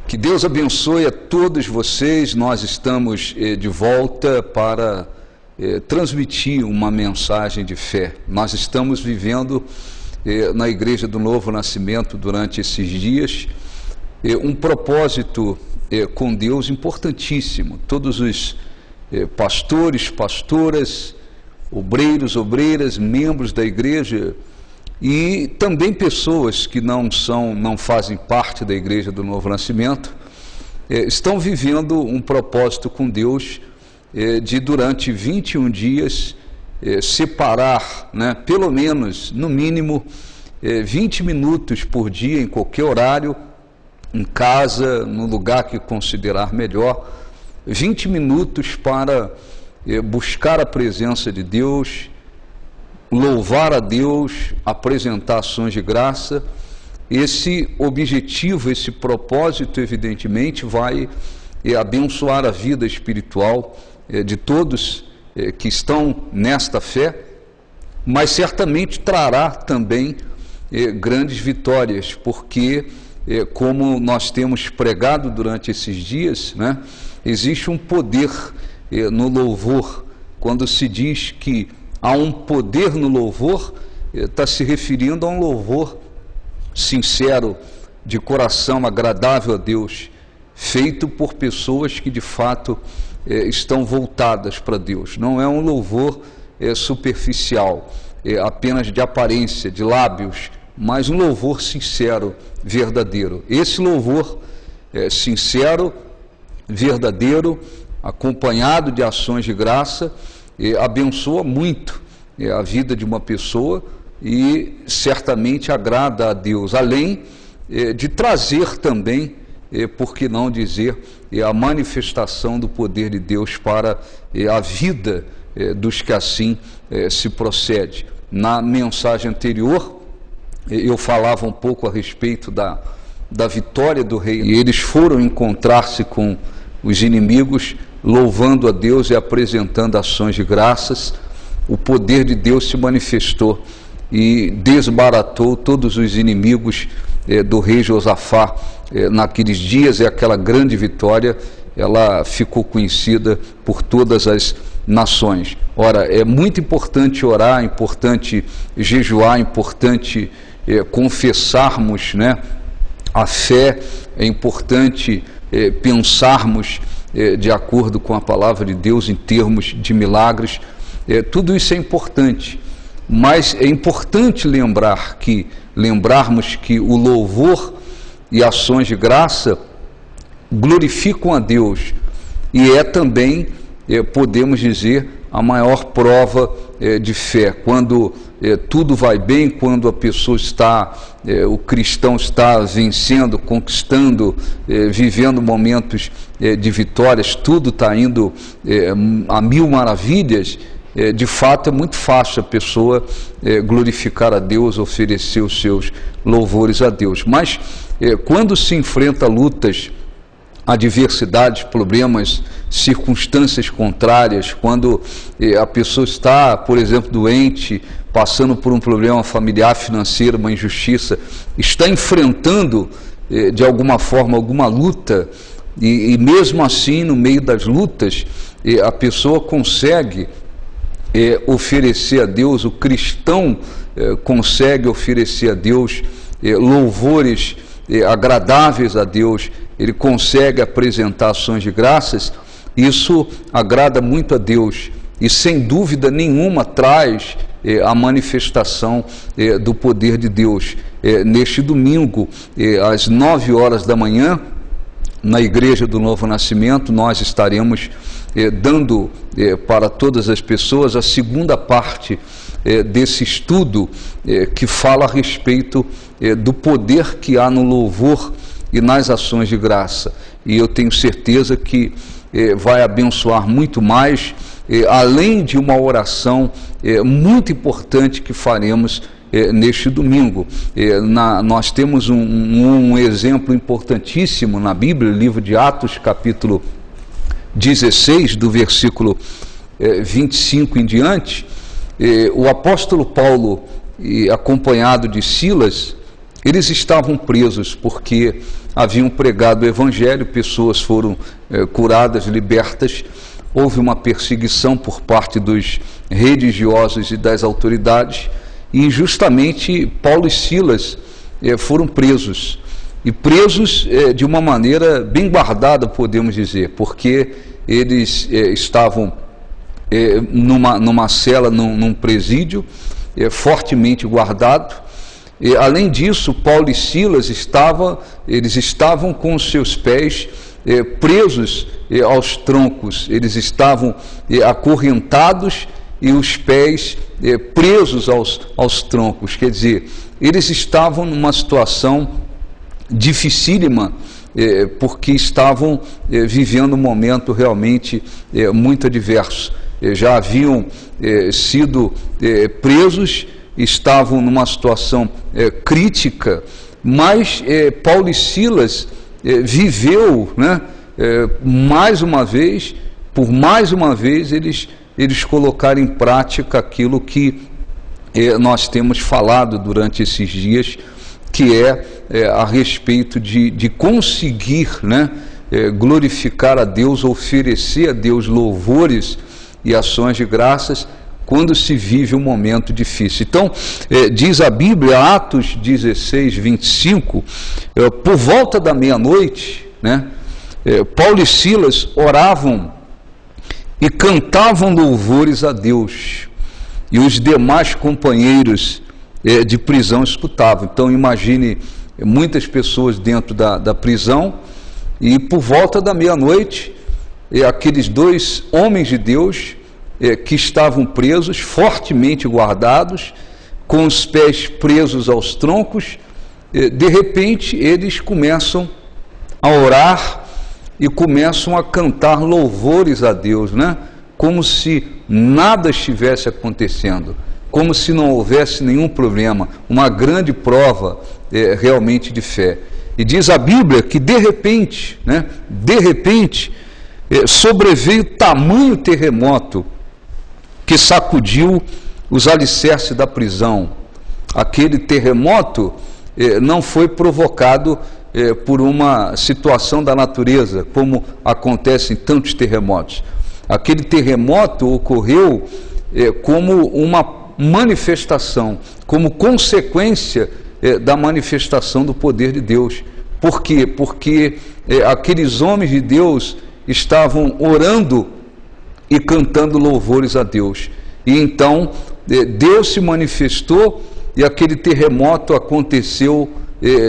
Que Deus abençoe a todos vocês. Nós estamos de volta para transmitir uma mensagem de fé. Nós estamos vivendo na Igreja do Novo Nascimento durante esses dias um propósito com Deus importantíssimo. Todos os pastores, pastoras, obreiros, obreiras, membros da igreja e também pessoas que não fazem parte da Igreja do Novo Nascimento, estão vivendo um propósito com Deus de durante 21 dias separar, pelo menos, no mínimo, 20 minutos por dia, em qualquer horário, em casa, no lugar que considerar melhor, 20 minutos para buscar a presença de Deus, louvar a Deus, apresentar ações de graça. Esse objetivo, esse propósito, evidentemente, vai abençoar a vida espiritual de todos que estão nesta fé, mas certamente trará também grandes vitórias, porque, como nós temos pregado durante esses dias, existe um poder no louvor. Quando se diz que há um poder no louvor, está se referindo a um louvor sincero, de coração agradável a Deus, feito por pessoas que de fato estão voltadas para Deus. Não é um louvor superficial, apenas de aparência, de lábios, mas um louvor sincero, verdadeiro. Esse louvor sincero, verdadeiro, acompanhado de ações de graça, abençoa muito a vida de uma pessoa e certamente agrada a Deus, além de trazer também, por que não dizer, a manifestação do poder de Deus para a vida dos que assim se procede. Na mensagem anterior, eu falava um pouco a respeito da vitória do rei, e eles foram encontrar-se com os inimigos, louvando a Deus e apresentando ações de graças. O poder de Deus se manifestou e desbaratou todos os inimigos do rei Josafá naqueles dias, e aquela grande vitória, ela ficou conhecida por todas as nações. Ora, é muito importante orar, é importante jejuar, é importante confessarmos a fé, é importante pensarmos de acordo com a palavra de Deus em termos de milagres. Tudo isso é importante, mas é importante lembrarmos que o louvor e ações de graça glorificam a Deus, e é também, podemos dizer, a maior prova de fé. Quando tudo vai bem, quando a pessoa o cristão está vencendo, conquistando, vivendo momentos de vitórias, tudo está indo a mil maravilhas, de fato é muito fácil a pessoa glorificar a Deus, oferecer os seus louvores a Deus. Mas quando se enfrenta lutas, adversidades, problemas, circunstâncias contrárias, quando a pessoa está, por exemplo, doente, passando por um problema familiar, financeiro, uma injustiça, está enfrentando de alguma forma alguma luta, e mesmo assim, no meio das lutas, a pessoa consegue oferecer a Deus, o cristão consegue oferecer a Deus louvores agradáveis a Deus, ele consegue apresentar ações de graças. Isso agrada muito a Deus e, sem dúvida nenhuma, traz a manifestação do poder de Deus. Neste domingo, às 9 horas da manhã, na Igreja do Novo Nascimento, nós estaremos dando para todas as pessoas a segunda parte desse estudo que fala a respeito do poder que há no louvor e nas ações de graça. E eu tenho certeza que vai abençoar muito mais, além de uma oração muito importante que faremos neste domingo. Nós temos um exemplo importantíssimo na Bíblia, livro de Atos, capítulo 16, do versículo 25 em diante. O apóstolo Paulo, acompanhado de Silas, eles estavam presos porque haviam pregado o evangelho, pessoas foram curadas, libertas. Houve uma perseguição por parte dos religiosos e das autoridades, e injustamente Paulo e Silas foram presos. E presos de uma maneira bem guardada, podemos dizer, porque eles estavam numa cela, num presídio, fortemente guardado. E, além disso, Paulo e Silas eles estavam com os seus pés presos aos troncos, eles estavam acorrentados e os pés presos aos troncos. Quer dizer, eles estavam numa situação dificílima, porque estavam vivendo um momento realmente muito adverso. Já haviam sido presos, estavam numa situação crítica, mas Paulo e Silas viveu, né, mais uma vez, por mais uma vez, eles colocaram em prática aquilo que nós temos falado durante esses dias, que a respeito de conseguir, né, glorificar a Deus, oferecer a Deus louvores e ações de graças quando se vive um momento difícil. Então, diz a Bíblia, Atos 16, 25, por volta da meia-noite, né, Paulo e Silas oravam e cantavam louvores a Deus, e os demais companheiros de prisão escutavam. Então, imagine muitas pessoas dentro da prisão, e por volta da meia-noite, aqueles dois homens de Deus que estavam presos, fortemente guardados, com os pés presos aos troncos, de repente eles começam a orar e começam a cantar louvores a Deus, né? Como se nada estivesse acontecendo, como se não houvesse nenhum problema, uma grande prova realmente de fé. E diz a Bíblia que de repente, né, sobreveio tamanho terremoto que sacudiu os alicerces da prisão. Aquele terremoto não foi provocado por uma situação da natureza, como acontece em tantos terremotos. Aquele terremoto ocorreu como uma manifestação, como consequência da manifestação do poder de Deus. Por quê? Porque aqueles homens de Deus estavam orando e cantando louvores a Deus. E então Deus se manifestou e aquele terremoto aconteceu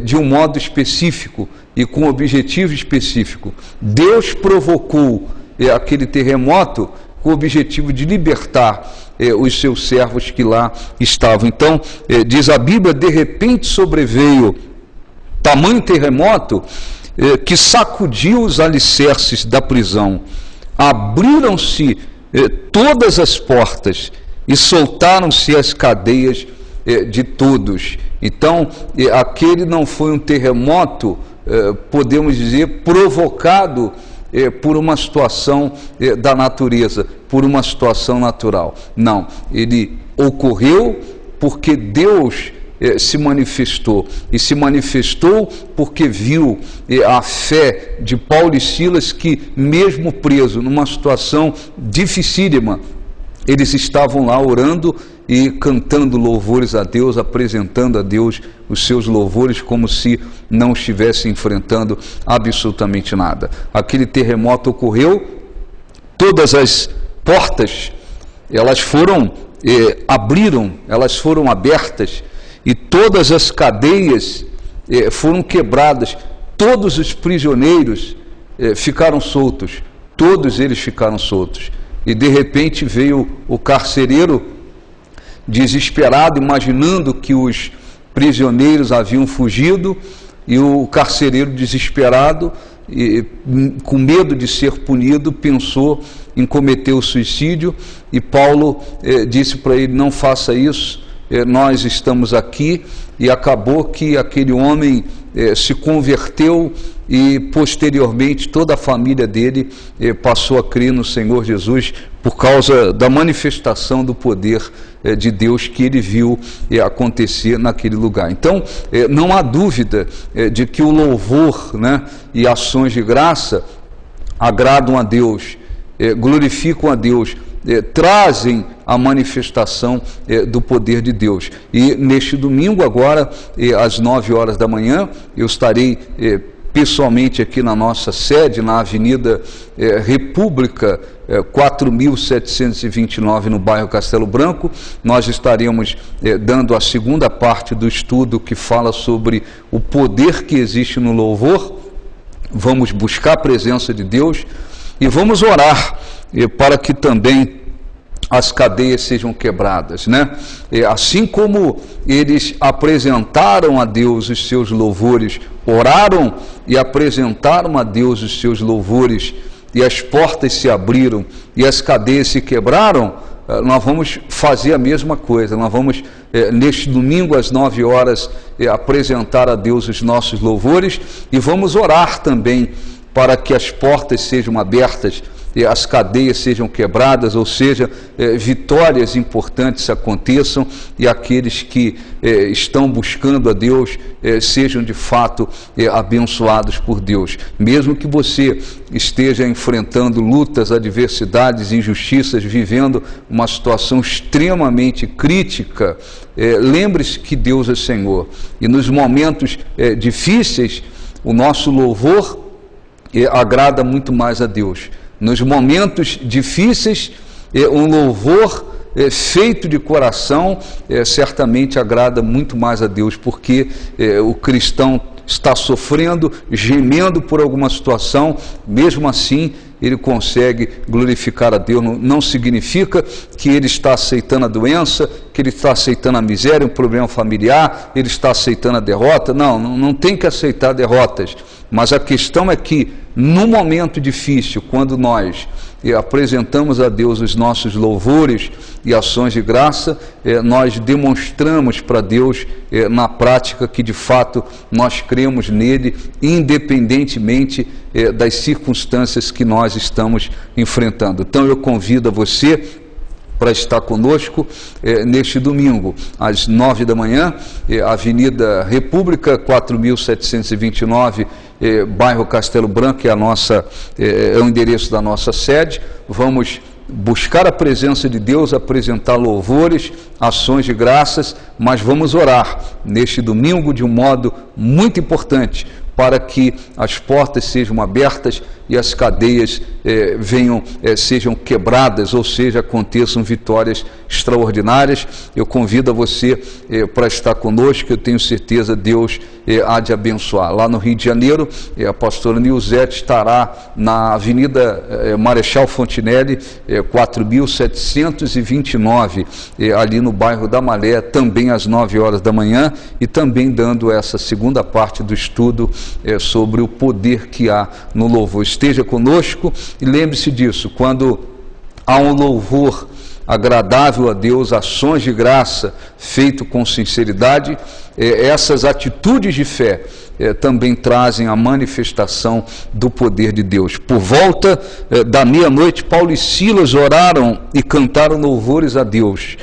de um modo específico e com um objetivo específico. Deus provocou aquele terremoto com o objetivo de libertar os seus servos que lá estavam. Então, diz a Bíblia, de repente sobreveio tamanho terremoto que sacudiu os alicerces da prisão. Abriram-se todas as portas e soltaram-se as cadeias de todos. Então, aquele não foi um terremoto, podemos dizer, provocado por uma situação da natureza, por uma situação natural. Não, ele ocorreu porque Deus se manifestou, e se manifestou porque viu a fé de Paulo e Silas, que mesmo preso numa situação dificílima, eles estavam lá orando e cantando louvores a Deus, apresentando a Deus os seus louvores como se não estivessem enfrentando absolutamente nada. Aquele terremoto ocorreu, todas as portas, elas foram elas foram abertas, e todas as cadeias foram quebradas, todos os prisioneiros ficaram soltos, todos eles ficaram soltos. E de repente veio o carcereiro desesperado, imaginando que os prisioneiros haviam fugido, e o carcereiro desesperado, com medo de ser punido, pensou em cometer o suicídio, e Paulo disse para ele: não faça isso, nós estamos aqui. E acabou que aquele homem se converteu e posteriormente toda a família dele passou a crer no Senhor Jesus por causa da manifestação do poder de Deus que ele viu acontecer naquele lugar. Então, não há dúvida de que o louvor, né, e ações de graça agradam a Deus, glorificam a Deus, trazem a manifestação do poder de Deus. E neste domingo agora, às 9 horas da manhã, eu estarei pessoalmente aqui na nossa sede, na Avenida República 4.729, no bairro Castelo Branco. Nós estaremos dando a segunda parte do estudo que fala sobre o poder que existe no louvor. Vamos buscar a presença de Deus e vamos orar para que também as cadeias sejam quebradas, né? Assim como eles apresentaram a Deus os seus louvores, oraram e apresentaram a Deus os seus louvores, e as portas se abriram e as cadeias se quebraram, nós vamos fazer a mesma coisa. Nós vamos, neste domingo às 9 horas, apresentar a Deus os nossos louvores e vamos orar também para que as portas sejam abertas, as cadeias sejam quebradas, ou seja, vitórias importantes aconteçam e aqueles que estão buscando a Deus sejam de fato abençoados por Deus. Mesmo que você esteja enfrentando lutas, adversidades, injustiças, vivendo uma situação extremamente crítica, lembre-se que Deus é Senhor, e nos momentos difíceis o nosso louvor agrada muito mais a Deus. Nos momentos difíceis, um louvor feito de coração certamente agrada muito mais a Deus, porque o cristão está sofrendo, gemendo por alguma situação, mesmo assim ele consegue glorificar a Deus. Não significa que ele está aceitando a doença, que ele está aceitando a miséria, um problema familiar, ele está aceitando a derrota. Não tem que aceitar derrotas, mas a questão é que no momento difícil, quando nós apresentamos a Deus os nossos louvores e ações de graça, nós demonstramos para Deus na prática que de fato nós cremos nele, independentemente das circunstâncias que nós estamos enfrentando. Então eu convido a você para estar conosco neste domingo, às 9 da manhã, Avenida República 4.729, bairro Castelo Branco, é o endereço da nossa sede. Vamos buscar a presença de Deus, apresentar louvores, ações de graças, mas vamos orar neste domingo de um modo muito importante, para que as portas sejam abertas e as cadeias sejam quebradas, ou seja, aconteçam vitórias extraordinárias. Eu convido a você para estar conosco, eu tenho certeza Deus há de abençoar. Lá no Rio de Janeiro, a pastora Nilzete estará na Avenida Marechal Fontinelli, 4.729, ali no bairro da Malé, também às 9 horas da manhã, e também dando essa segunda parte do estudo sobre o poder que há no louvor. Esteja conosco e lembre-se disso: quando há um louvor agradável a Deus, ações de graça feito com sinceridade, essas atitudes de fé também trazem a manifestação do poder de Deus. Por volta da meia-noite, Paulo e Silas oraram e cantaram louvores a Deus,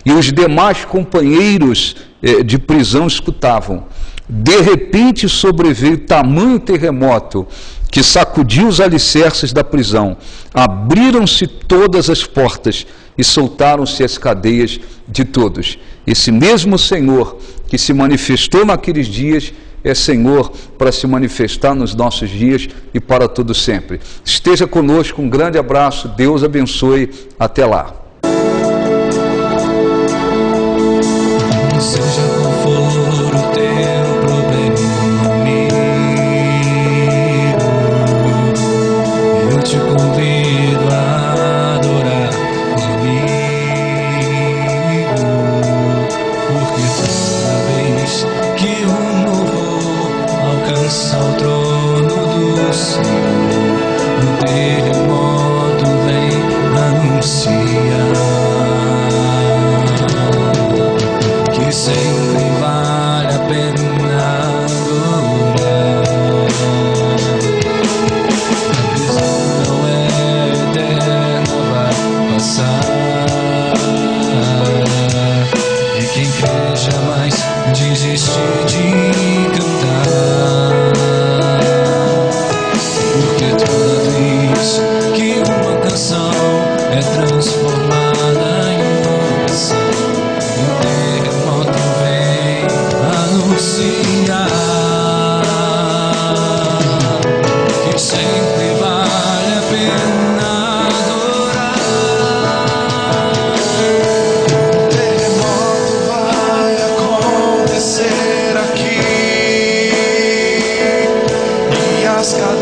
e os demais companheiros de prisão escutavam. De repente sobreveio tamanho terremoto que sacudiu os alicerces da prisão. Abriram-se todas as portas e soltaram-se as cadeias de todos. Esse mesmo Senhor que se manifestou naqueles dias é Senhor para se manifestar nos nossos dias e para todo sempre. Esteja conosco, um grande abraço, Deus abençoe, até lá. Seja qual for o teu problema, amigo, eu te convido a adorar comigo, porque toda vez que um louvor alcança o trono do Senhor, um terremoto vem anunciar.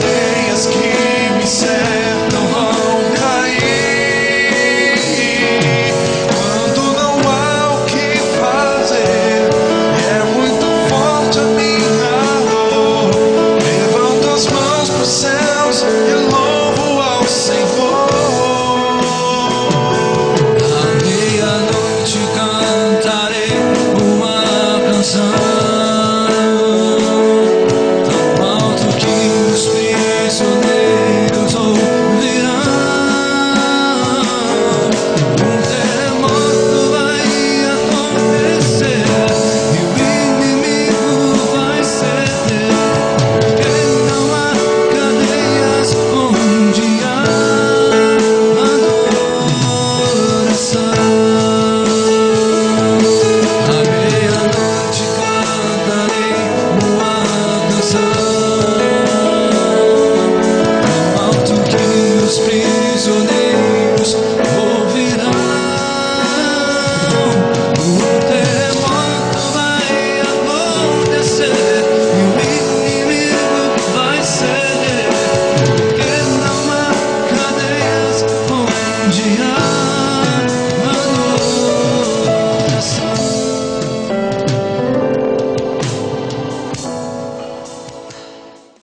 Deus.